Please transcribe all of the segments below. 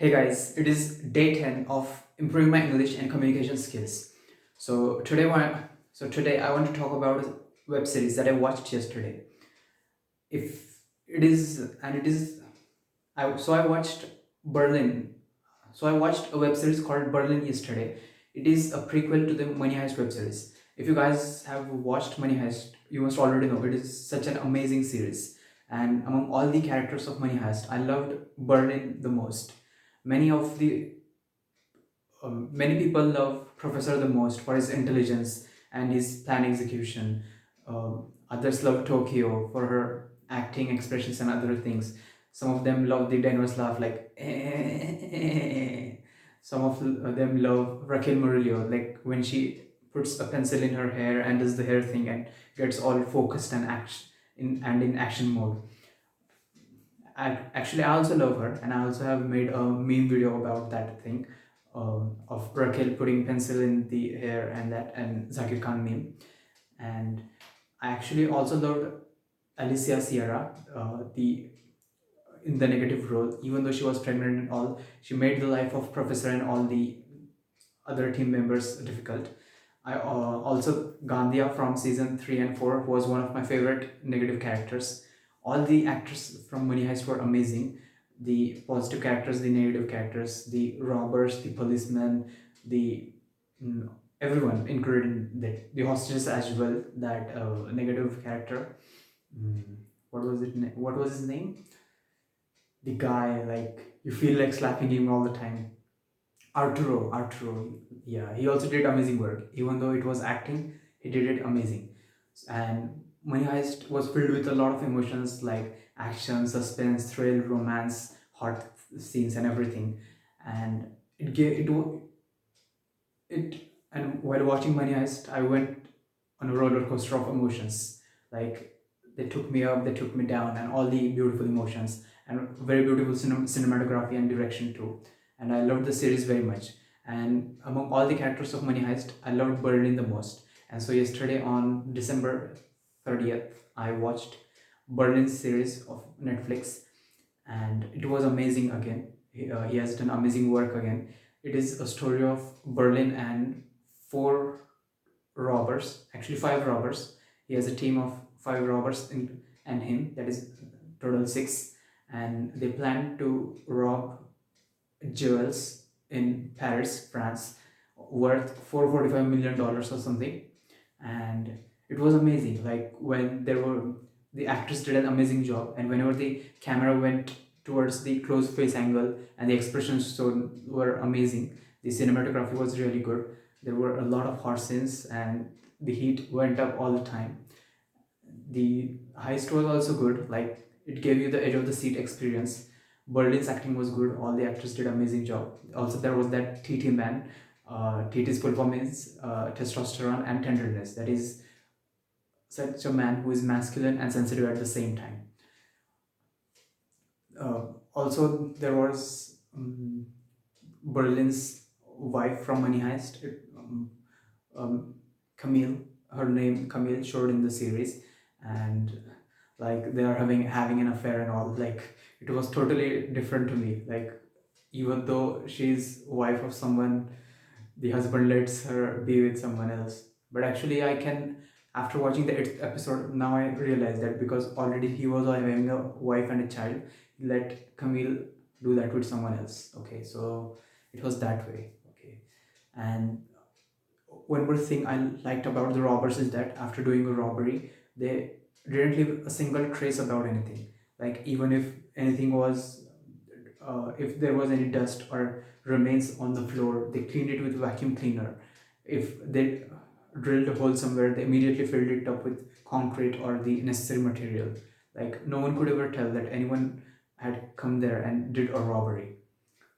Hey guys, it is day 10 of improving my English and communication skills. So today, today I want to talk about a web series that I watched yesterday. If it is, and it is, I watched Berlin. So I watched a web series called Berlin yesterday. It is a prequel to the Money Heist web series. If you guys have watched Money Heist, you must already know it is such an amazing series. And among all the characters of Money Heist, I loved Berlin the most. Many of the Many people love Professor the most for his intelligence and his plan execution. Others love Tokyo for her acting, expressions, and other things. Some of them love the Denver's laugh, like. Some of them love Raquel Murillo, like when she puts a pencil in her hair and does the hair thing and gets all focused and in action mode. I also love her, and I also have made a meme video about that thing, of Raquel putting pencil in the hair and that, and Zakir Khan meme. And I actually also loved Alicia Sierra, the in the negative role. Even though she was pregnant and all, she made the life of Professor and all the other team members difficult. I also Gandhia from season 3 and 4 was one of my favorite negative characters. All the actors from Money Heist were amazing. The positive characters, the negative characters, the robbers, the policemen, the mm, everyone included in that. The hostages as well. That negative character. Mm, what was it? What was his name? The guy, like you feel like slapping him all the time. Arturo, yeah, he also did amazing work. Even though it was acting, he did it amazing. And Money Heist was filled with a lot of emotions like action, suspense, thrill, romance, hot scenes, and everything. And it gave it. And while watching Money Heist, I went on a roller coaster of emotions. Like they took me up, they took me down, and all the beautiful emotions, and very beautiful cinematography and direction too. And I loved the series very much. And among all the characters of Money Heist, I loved Berlin the most. And so yesterday on December 30th, I watched Berlin series of Netflix, and it was amazing again. He has done amazing work again. It is a story of Berlin and four robbers, actually five robbers. He has a team of five robbers and him, that is total six, and they plan to rob jewels in Paris, France, worth $445 million or something. And it was amazing. Like when there were the actors did an amazing job, and whenever the camera went towards the close face angle and the expressions shown were amazing. The cinematography was really good. There were a lot of hot scenes, and the heat went up all the time. The heist was also good. Like it gave you the edge of the seat experience. Berlin's acting was good. All the actors did amazing job. Also, there was that TT man. TT's full form is testosterone and tenderness. That is such a man who is masculine and sensitive at the same time. Also, there was Berlin's wife from Money Heist, um, Camille. Her name Camille showed in the series, and like they are having an affair and all. Like it was totally different to me. Like even though she's wife of someone, the husband lets her be with someone else. But actually, I can, after watching the 8th episode, now I realize that because already he was having a wife and a child, he let Camille do that with someone else. Okay, so it was that way. Okay, and one more thing I liked about the robbers is that after doing a robbery, they didn't leave a single trace about anything. Like even if anything was, if there was any dust or remains on the floor, they cleaned it with vacuum cleaner. If they drilled a hole somewhere, they immediately filled it up with concrete or the necessary material. Like no one could ever tell that anyone had come there and did a robbery.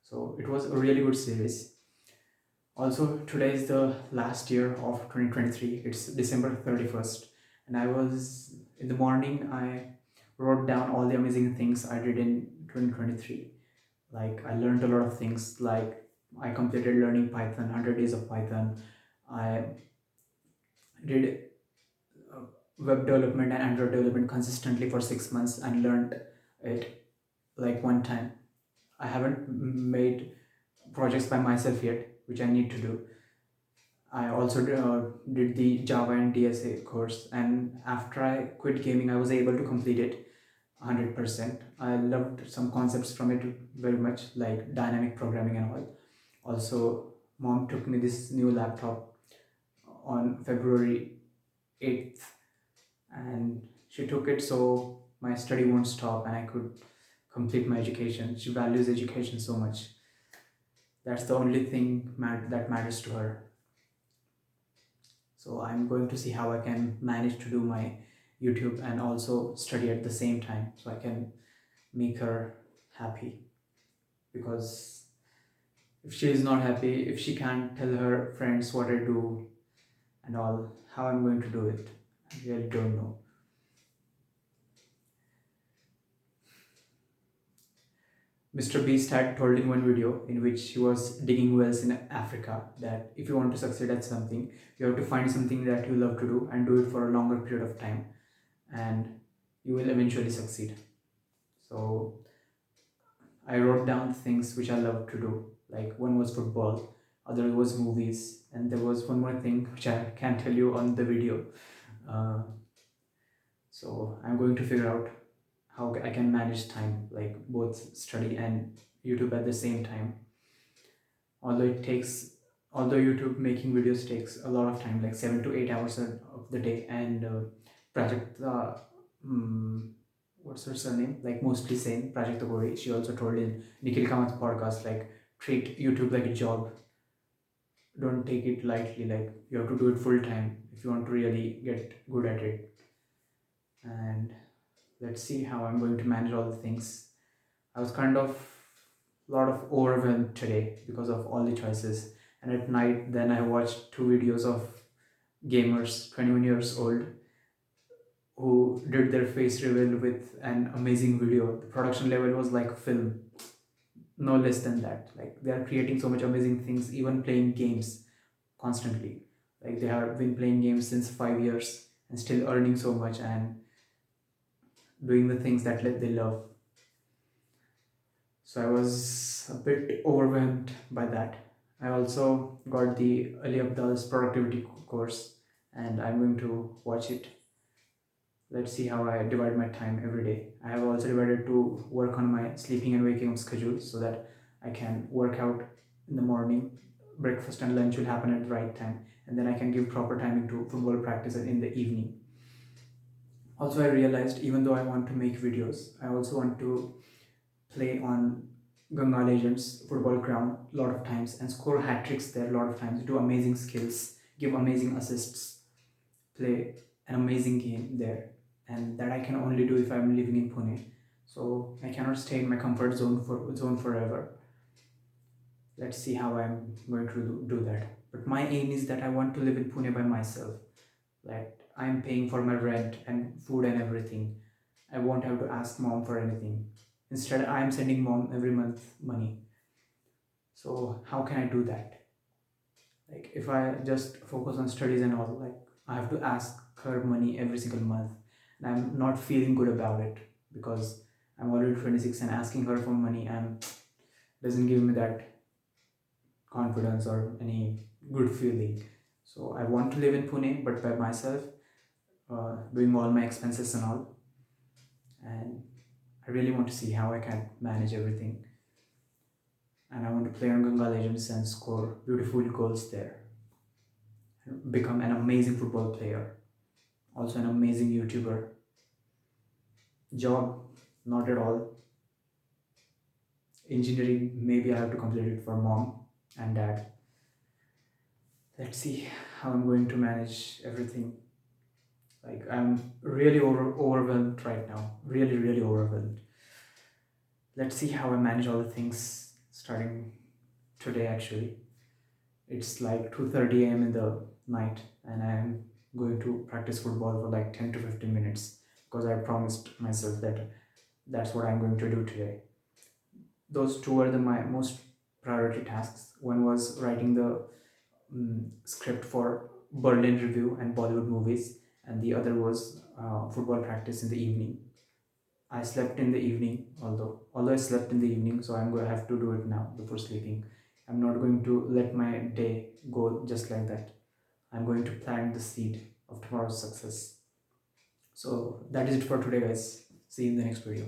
So it was a really good series. Also, today is the last year of 2023. It's December 31st. And I was, in the morning, I wrote down all the amazing things I did in 2023. Like, I learned a lot of things. Like, I completed learning Python, 100 days of Python. I did uh, web development and Android development consistently for 6 months and learned it like one time. I haven't made projects by myself yet, which I need to do. I also did the Java and DSA course, and after I quit gaming, I was able to complete it 100%. I loved some concepts from it very much, like dynamic programming and all. Also, mom took me this new laptop on February 8th, and she took it so my study won't stop and I could complete my education. She values education so much. That's the only thing that matters to her. So I'm going to see how I can manage to do my YouTube and also study at the same time so I can make her happy. Because if she is not happy, if she can't tell her friends what I do and all, how I'm going to do it, I really don't know. Mr. Beast had told in one video in which he was digging wells in Africa that if you want to succeed at something, you have to find something that you love to do and do it for a longer period of time, and you will eventually succeed. So I wrote down things which I love to do. Like one was football, other was movies, and there was one more thing which I can't tell you on the video. Uh, so I'm going to figure out how I can manage time, like both study and YouTube at the same time. Although it takes, although YouTube making videos takes a lot of time, like 7 to 8 hours of the day, and Project, what's her surname? Like mostly sane, Project Agori. She also told in Nikhil Kamat's podcast, like treat YouTube like a job. Don't take it lightly. Like you have to do it full time if you want to really get good at it. And let's see how I'm going to manage all the things. I was kind of a lot of overwhelmed today because of all the choices. And at night, then I watched two videos of gamers, 21 years old, who did their face reveal with an amazing video. The production level was like film, no less than that. Like they are creating so much amazing things, even playing games constantly. Like they have been playing games since 5 years and still earning so much and doing the things that they love. So I was a bit overwhelmed by that. I also got the Ali Abdal's productivity course and I'm going to watch it. Let's see how I divide my time every day. I have also divided to work on my sleeping and waking up schedule so that I can work out in the morning. Breakfast and lunch will happen at the right time, and then I can give proper timing to football practice in the evening. Also, I realized even though I want to make videos, I also want to play on Ganga Legends football ground a lot of times and score hat tricks there a lot of times, do amazing skills, give amazing assists, play an amazing game there. And that I can only do if I'm living in Pune. So I cannot stay in my comfort zone forever. Let's see how I'm going to do that. But my aim is that I want to live in Pune by myself. Like I'm paying for my rent and food and everything. I won't have to ask mom for anything. Instead, I am sending mom every month money. So how can I do that? Like if I just focus on studies and all, like I have to ask her money every single month, and I'm not feeling good about it because I'm already 26 and asking her for money and doesn't give me that confidence or any good feeling. So I want to live in Pune, but by myself, doing all my expenses and all, and I really want to see how I can manage everything. And I want to play on Ganga Legends and score beautiful goals there. Become an amazing football player, also an amazing YouTuber. Job, not at all. Engineering, maybe I have to complete it for mom and dad. Let's see how I'm going to manage everything. Like I'm really overwhelmed right now. Really, really overwhelmed. Let's see how I manage all the things starting today actually. It's like 2:30 a.m. in the night and I'm going to practice football for like 10 to 15 minutes because I promised myself that that's what I'm going to do today. Those two are my most priority tasks. One was writing the script for Berlin Review and Bollywood movies, and the other was football practice in the evening. I slept in the evening, although I slept in the evening, so I'm going to have to do it now before sleeping. I'm not going to let my day go just like that. I'm going to plant the seed of tomorrow's success. So that is it for today, guys. See you in the next video.